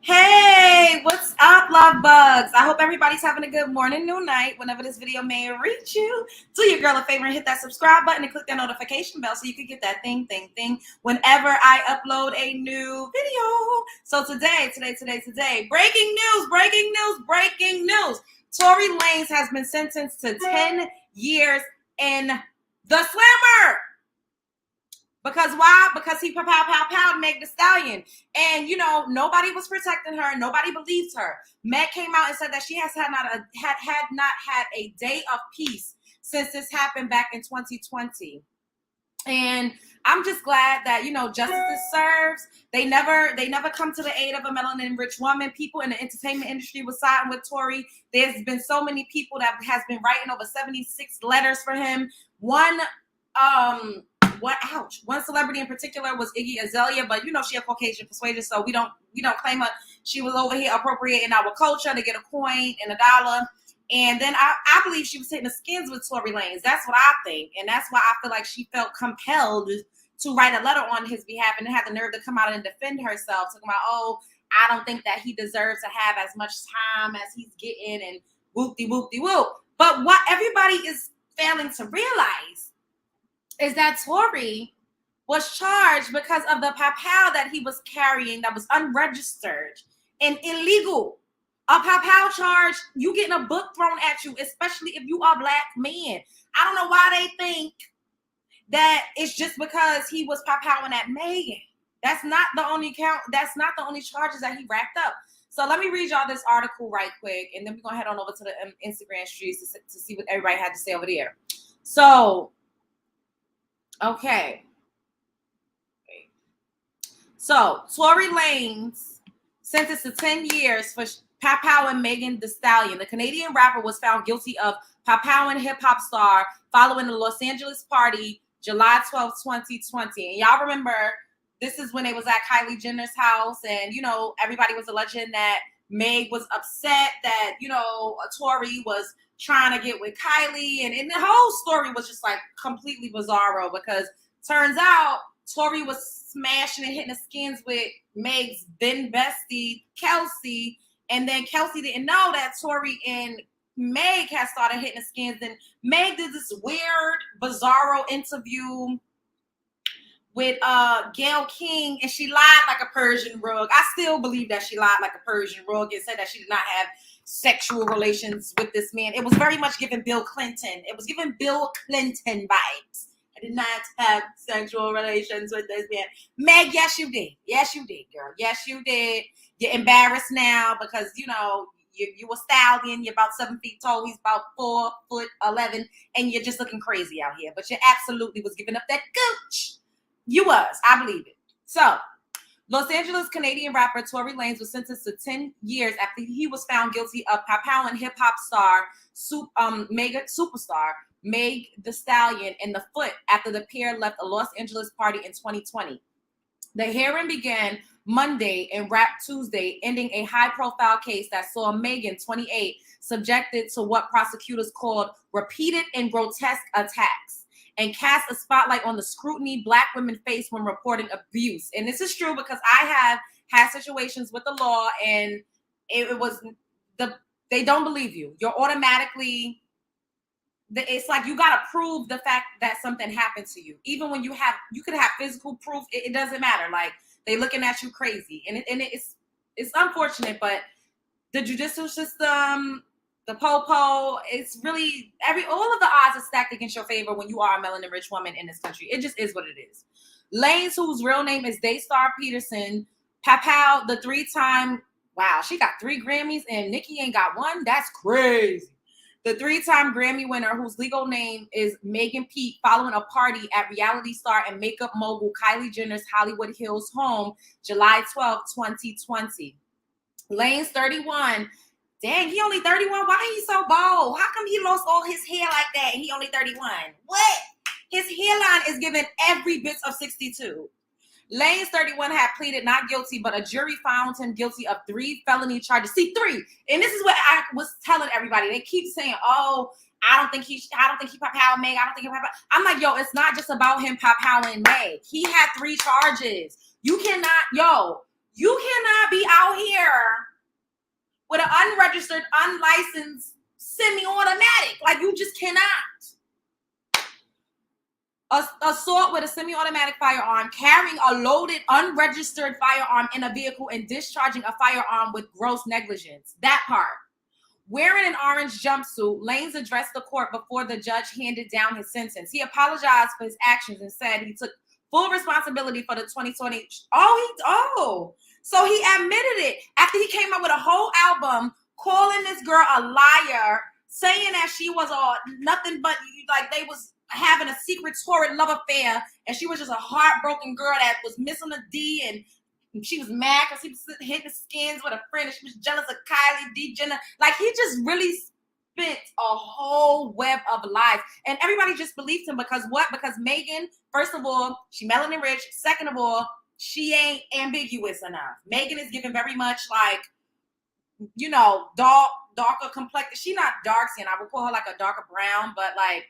Hey, what's up, love bugs? I hope everybody's having a good morning, noon, night, whenever this video may reach you. Do your girl a favor and hit that subscribe button and click that notification bell so you can get that thing whenever I upload a new video. So today, breaking news. Tory Lanze has been sentenced to 10 years in the slammer. Because why? Because he pow Meg the Stallion. And nobody was protecting her, nobody believed her. Meg came out and said that she had not had a day of peace since this happened back in 2020. And I'm just glad that justice is served. They never come to the aid of a melanin-rich woman. People in the entertainment industry was siding with Tory. There's been so many people that has been writing over 76 letters for him. One celebrity in particular was Iggy Azalea, but she a Caucasian persuasion, so we don't claim her. She was over here appropriating our culture to get a coin and a dollar. And then I believe she was hitting the skins with Tory Lanez. That's what I think. And that's why I feel like she felt compelled to write a letter on his behalf and had the nerve to come out and defend herself, talking about, I don't think that he deserves to have as much time as he's getting and whoop-de-whoop-de-whoop. But what everybody is failing to realize is that Tory was charged because of the pow that he was carrying that was unregistered and illegal. A pow charge, you getting a book thrown at you, especially if you are a black man. I don't know why they think that it's just because he was powing at Megan. That's not the only count. That's not the only charges that he racked up. So let me read y'all this article right quick, and then we're gonna head on over to the Instagram streets to see what everybody had to say over there. So, okay. So Tory Lanez sentenced to 10 years for powing Megan Thee Stallion. The Canadian rapper was found guilty of powing hip-hop star following the Los Angeles party July 12, 2020. And y'all remember, this is when they was at Kylie Jenner's house, and everybody was alleging that Meg was upset that Tory was trying to get with Kylie, and the whole story was just like completely bizarro, because turns out Tory was smashing and hitting the skins with Meg's then bestie Kelsey, and then Kelsey didn't know that Tory and Meg had started hitting the skins. And Meg did this weird, bizarro interview with Gayle King, and she lied like a Persian rug. I still believe that she lied like a Persian rug and said that she did not have sexual relations with this man. It was very much giving Bill Clinton. It was giving Bill Clinton vibes. I did not have sexual relations with this man. Meg, yes, you did. Yes, you did, girl. Yes, you did. You're embarrassed now because, you a stallion. You're about 7 feet tall. He's about 4'11", and you're just looking crazy out here. But you absolutely was giving up that gooch. You was. I believe it. So, Los Angeles Canadian rapper Tory Lanez was sentenced to 10 years after he was found guilty of powing hip-hop star, mega superstar, Meg Thee Stallion in the foot after the pair left a Los Angeles party in 2020. The hearing began Monday and wrapped Tuesday, ending a high-profile case that saw Megan, 28, subjected to what prosecutors called repeated and grotesque attacks, and cast a spotlight on the scrutiny Black women face when reporting abuse. And this is true because I have had situations with the law, and they don't believe you. You're automatically, it's like you got to prove the fact that something happened to you. Even when you could have physical proof, it doesn't matter. Like, they looking at you crazy. And it's unfortunate, but the judicial system, the po-po, it's really all of the odds are stacked against your favor when you are a melanin-rich woman in this country. It just is what it is. Lanez, whose real name is Daystar Peterson, powed the 3-time, wow, she got 3 Grammys and Nicki ain't got one? That's crazy. The 3-time Grammy winner, whose legal name is Megan Pete, following a party at reality star and makeup mogul Kylie Jenner's Hollywood Hills home, July 12, 2020. Lanez, 31. Dang, he only 31? Why he so bald? How come he lost all his hair like that and he only 31? What? His hairline is giving every bit of 62. Lanez, 31, had pleaded not guilty, but a jury found him guilty of 3 felony charges. See, 3. And this is what I was telling everybody. They keep saying, I don't think he powed Meg. I don't think he powed. I'm like, yo, it's not just about him powing Meg. He had 3 charges. You cannot, You cannot be out here with an unregistered, unlicensed semi-automatic. Like, you just cannot. Assault with a semi-automatic firearm, carrying a loaded, unregistered firearm in a vehicle, and discharging a firearm with gross negligence. That part. Wearing an orange jumpsuit, Lanze addressed the court before the judge handed down his sentence. He apologized for his actions and said he took full responsibility for the 2020. So he admitted it after he came up with a whole album calling this girl a liar, saying that she was nothing but like they was having a secret torrid love affair, and she was just a heartbroken girl that was missing a D, and she was mad because he was hitting skins with a friend, and she was jealous of Kylie D. Jenner. Like, he just really spent a whole web of lies, and everybody just believed him because what? Because Megan, first of all, she melanin rich. Second of all, she ain't ambiguous enough. Megan is given very much like, you know, darker complexion. She not dark skin. I would call her like a darker brown, but like,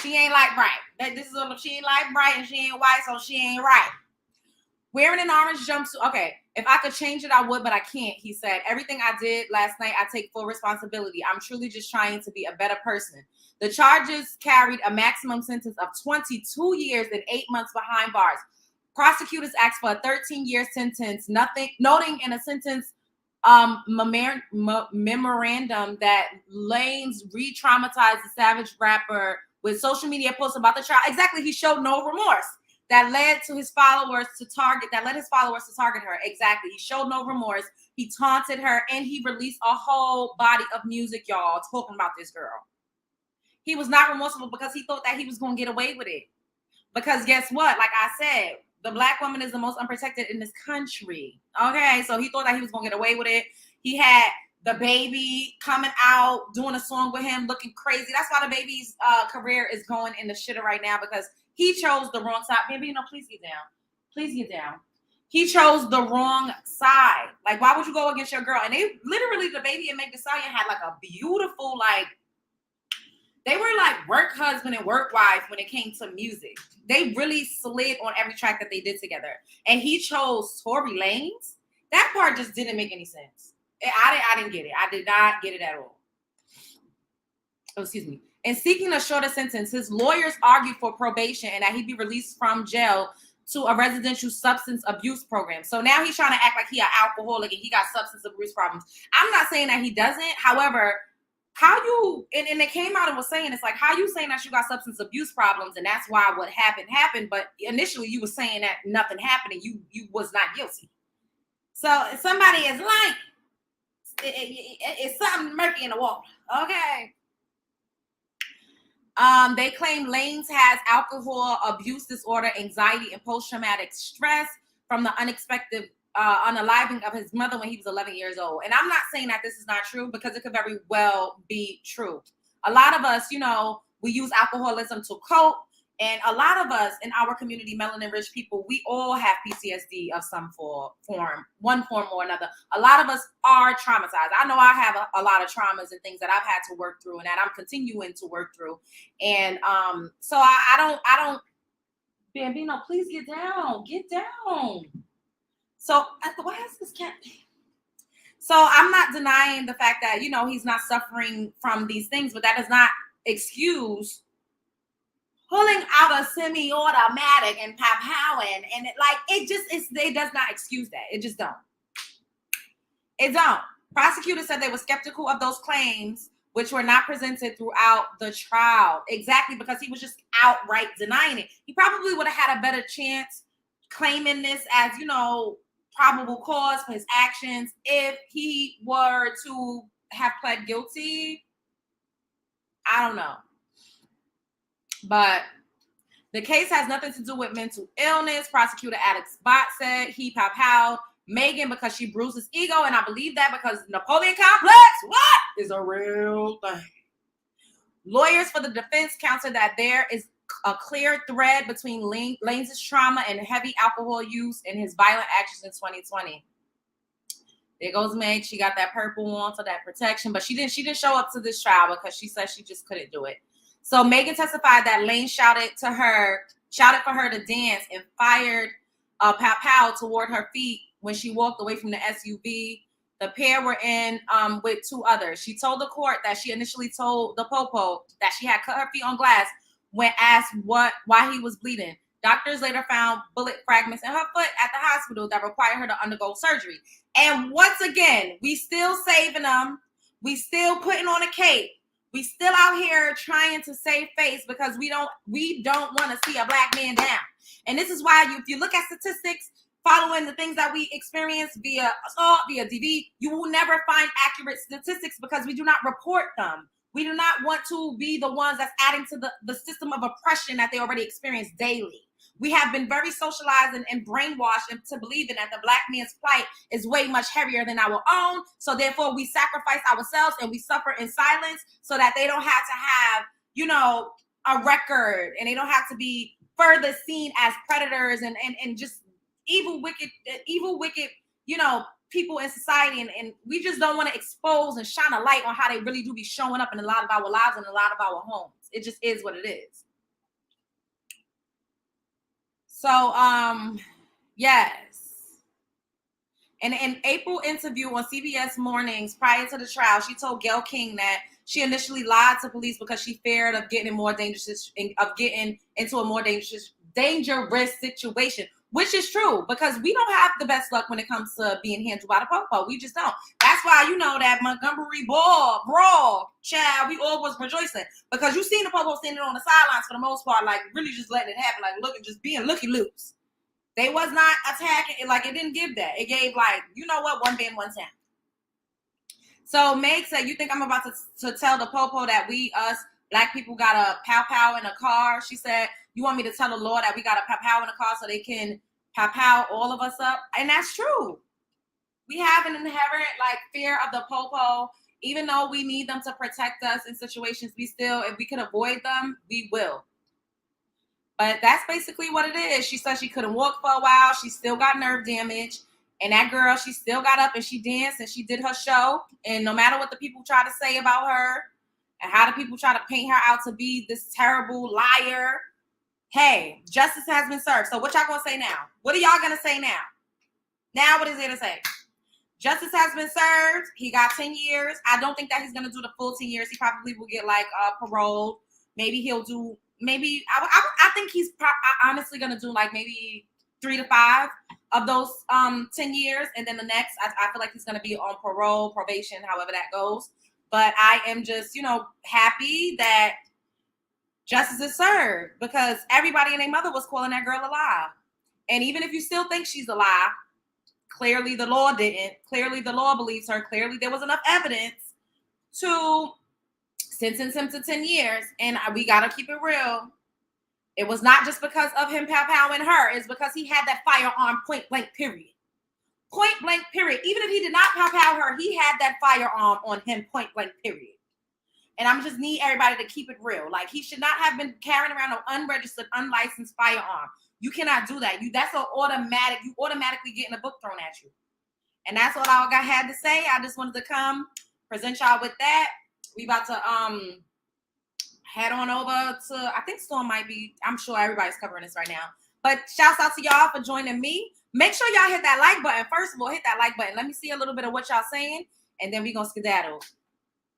she ain't like bright. This is what she ain't like bright, and she ain't white, so she ain't right. Wearing an orange jumpsuit. Okay, if I could change it, I would, but I can't. He said, everything I did last night, I take full responsibility. I'm truly just trying to be a better person. The charges carried a maximum sentence of 22 years and 8 months behind bars. Prosecutors asked for a 13-year sentence, noting in a sentence memorandum that Lanze re-traumatized the Savage rapper with social media posts about the trial. Exactly, he showed no remorse. That led his followers to target her. Exactly. He showed no remorse. He taunted her, and he released a whole body of music, y'all, talking about this girl. He was not remorseful because he thought that he was going to get away with it. Because guess what? Like I said, the Black woman is the most unprotected in this country. Okay, so he thought that he was going to get away with it. He had the baby coming out, doing a song with him, looking crazy. That's why the baby's career is going in the shitter right now, because he chose the wrong side. Baby, you know, please get down. Please get down. He chose the wrong side. Like, why would you go against your girl? And they literally, the baby and Meg Thee Stallion had like a beautiful, like, they were like work husband and work wife when it came to music. They really slid on every track that they did together. And he chose Tory Lanez. That part just didn't make any sense. I didn't get it. I did not get it at all. Oh, excuse me. In seeking a shorter sentence, his lawyers argued for probation and that he be released from jail to a residential substance abuse program. So now he's trying to act like he an alcoholic and he got substance abuse problems. I'm not saying that he doesn't. However, how you, and it came out and was saying, it's like, how you saying that you got substance abuse problems and that's why what happened, but initially you were saying that nothing happened and you was not guilty. So somebody is lying. It's something murky in the water. Okay. They claim Lanze has alcohol abuse disorder, anxiety, and post-traumatic stress from the unexpected unaliving of his mother when he was 11 years old. And I'm not saying that this is not true, because it could very well be true. A lot of us, you know, we use alcoholism to cope. And a lot of us in our community, melanin rich people, we all have PTSD of some form, one form or another. A lot of us are traumatized. I know I have a lot of traumas and things that I've had to work through and that I'm continuing to work through. And so I don't, Bambino, please get down. So why is this cat? So I'm not denying the fact that, you know, he's not suffering from these things, but that does not excuse pulling out a semi-automatic and pop-howing, and it does not excuse that. It just don't. It don't. Prosecutors said they were skeptical of those claims, which were not presented throughout the trial. Exactly, because he was just outright denying it. He probably would have had a better chance claiming this as, you know, probable cause for his actions if he were to have pled guilty. I don't know. But the case has nothing to do with mental illness. Prosecutor Alex Bott said he pop-howled Megan because she bruised his ego, and I believe that because Napoleon complex, what, is a real thing. Lawyers for the defense countered that there is a clear thread between Lanze's trauma and heavy alcohol use and his violent actions in 2020. There goes Meg. She got that purple on for that protection, but she didn't show up to this trial because she said she just couldn't do it. So Megan testified that Lanze shouted for her to dance and fired pow toward her feet when she walked away from the SUV. The pair were in with two others. She told the court that she initially told the popo that she had cut her feet on glass when asked why he was bleeding. Doctors later found bullet fragments in her foot at the hospital that required her to undergo surgery. And once again, we still saving them. We still putting on a cape. We still out here trying to save face because we don't want to see a black man down. And this is why if you look at statistics, following the things that we experience via assault, via DV, you will never find accurate statistics because we do not report them. We do not want to be the ones that's adding to the system of oppression that they already experience daily. We have been very socialized and brainwashed into believing that the black man's plight is way much heavier than our own. So therefore, we sacrifice ourselves and we suffer in silence so that they don't have to have, a record, and they don't have to be further seen as predators and just evil, wicked, people in society. And we just don't want to expose and shine a light on how they really do be showing up in a lot of our lives and a lot of our homes. It just is what it is. So, yes. And in an April interview on CBS Mornings prior to the trial, she told Gayle King that she initially lied to police because she feared of getting into a more dangerous situation, which is true because we don't have the best luck when it comes to being handled by the popo. We just don't. That's why that Montgomery brawl, child, we all was rejoicing because you seen the popo standing on the sidelines for the most part, like really just letting it happen, like looking, just being looky loose. They was not attacking it, like it didn't give that. It gave one band, one sound. So Meg said, "You think I'm about to tell the popo that us black people got a pow in a car?" She said, "You want me to tell the law that we got a pow in a car so they can pow all of us up?" And that's true. We have an inherent fear of the popo, even though we need them to protect us in situations. If we can avoid them, we will. But that's basically what it is. She said she couldn't walk for a while. She still got nerve damage. And that girl, she still got up and she danced and she did her show. And no matter what the people try to say about her and how the people try to paint her out to be this terrible liar, hey, justice has been served. So what y'all gonna say now? What are y'all gonna say now? Now what is there to say? Justice has been served. He got 10 years. I don't think that he's gonna do the full 10 years. He probably will get parole. Maybe he'll do. I think he's honestly gonna do maybe 3 to 5 of those 10 years, and then the next, I feel like he's gonna be on parole, probation, however that goes. But I am just happy that justice is served because everybody and their mother was calling that girl a lie. And even if you still think she's a lie, clearly the law didn't. Clearly the law believes her. Clearly there was enough evidence to sentence him to 10 years. And we got to keep it real. It was not just because of him pow-powing her. It's because he had that firearm point blank, period. Point blank, period. Even if he did not pow-pow her, he had that firearm on him, point blank, period. And I'm just need everybody to keep it real. He should not have been carrying around an unregistered, unlicensed firearm. You cannot do that. That's an automatic. You automatically getting a book thrown at you. And that's all I had to say. I just wanted to come present y'all with that. We about to head on over to, I think Storm might be, I'm sure everybody's covering this right now. But shouts out to y'all for joining me. Make sure y'all hit that like button. First of all, hit that like button. Let me see a little bit of what y'all saying. And then we're going to skedaddle.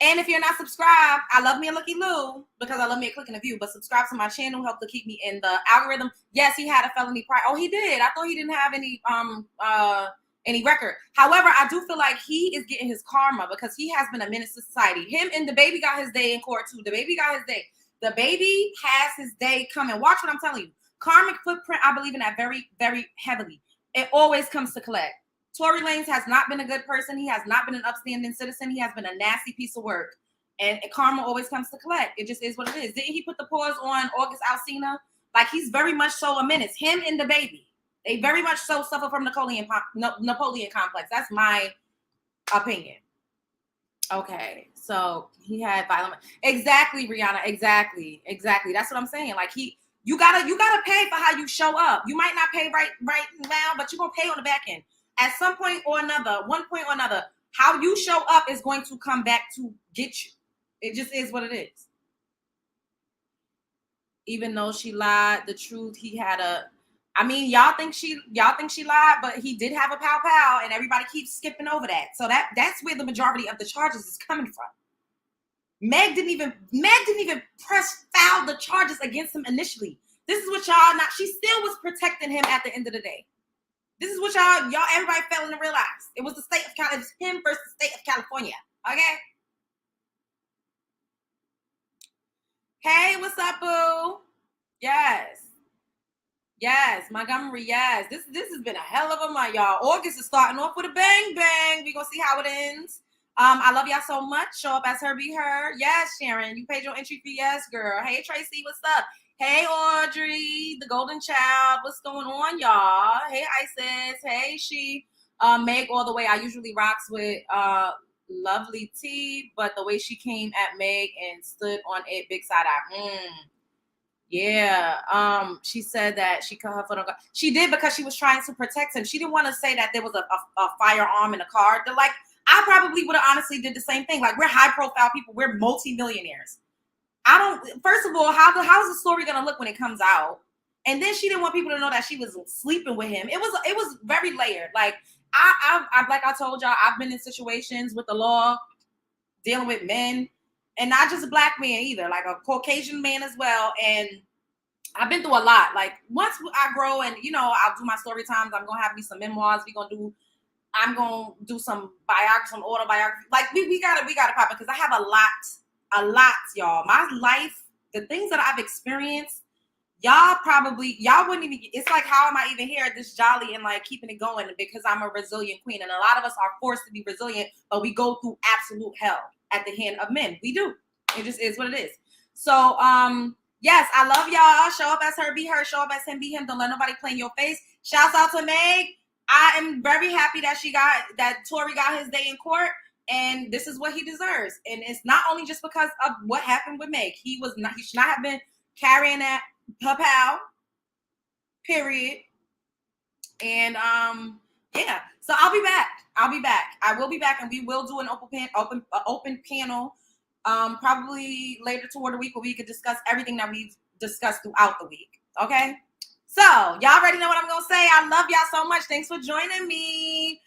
And if you're not subscribed, I love me a looky Lou because I love me a click and a view. But subscribe to my channel, help to keep me in the algorithm. Yes, he had a felony prior. Oh, he did. I thought he didn't have any record. However, I do feel like he is getting his karma because he has been a menace to society. Him and the baby got his day in court too. The baby got his day. The baby has his day coming. Watch what I'm telling you. Karmic footprint, I believe in that very, very heavily. It always comes to collect. Tory Lanze has not been a good person. He has not been an upstanding citizen. He has been a nasty piece of work. And karma always comes to collect. It just is what it is. Didn't he put the pause on August Alsina? He's very much so a menace. Him and the baby. They very much so suffer from Napoleon complex. That's my opinion. Okay, so he had violent. Exactly, Rihanna. Exactly. That's what I'm saying. You gotta pay for how you show up. You might not pay right now, but you're gonna pay on the back end. At some point or another, one point or another, how you show up is going to come back to get you. It just is what it is. Even though she lied, the truth, he had a I mean, y'all think she lied, but he did have a pow pow, and everybody keeps skipping over that. So that's where the majority of the charges is coming from. Meg didn't even file the charges against him initially. This is what y'all not. She still was protecting him at the end of the day. This is what y'all everybody failing to realize. It was the state of California. It was him versus the state of California. Okay. Hey, what's up, boo? Yes. Yes, Montgomery, yes. This has been a hell of a month, y'all. August is starting off with a bang, bang. We're going to see how it ends. I love y'all so much. Show up as her, be her. Yes, Sharon, you paid your entry fee. Yes, girl. Hey, Tracy, what's up? Hey, Audrey, the golden child. What's going on, y'all? Hey, Isis. Hey, she. Meg all the way. I usually rocks with Lovely T, but the way she came at Meg and stood on it, big side eye. Yeah. She said that she cut her foot on. She did because she was trying to protect him. She didn't want to say that there was a firearm in the car. They're like, I probably would have honestly did the same thing. Like, we're high profile people. We're multimillionaires. First of all, how's the story gonna look when it comes out? And then she didn't want people to know that she was sleeping with him. It was very layered. Like, like I told y'all, I've been in situations with the law dealing with men, and not just a black man either, like a Caucasian man as well. And I've been through a lot. Like, once I grow and, I'll do my story times, I'm going to have me some memoirs. I'm going to do some biography, some autobiography. Like, we got to pop it because I have a lot, y'all. My life, the things that I've experienced, y'all wouldn't even, it's like, how am I even here at this jolly and like keeping it going? Because I'm a resilient queen. And a lot of us are forced to be resilient, but we go through absolute hell at the hand of men. We do. It just is what it is. So, yes, I love y'all. Show up as her, be her. Show up as him, be him. Don't let nobody play in your face. Shouts out to Meg. I am very happy that Tory got his day in court, and this is what he deserves. And it's not only just because of what happened with Meg. He should not have been carrying that pal. Period. And yeah. So I'll be back. I will be back, and we will do an open panel. Probably later toward the week where we could discuss everything that we've discussed throughout the week. Okay. So y'all already know what I'm gonna say. I love y'all so much. Thanks for joining me.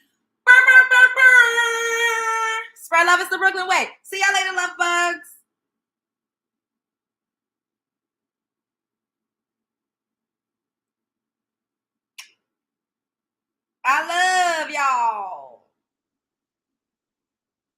Burr, burr, burr, burr. Spread love is the Brooklyn way. See y'all later, love bugs. I love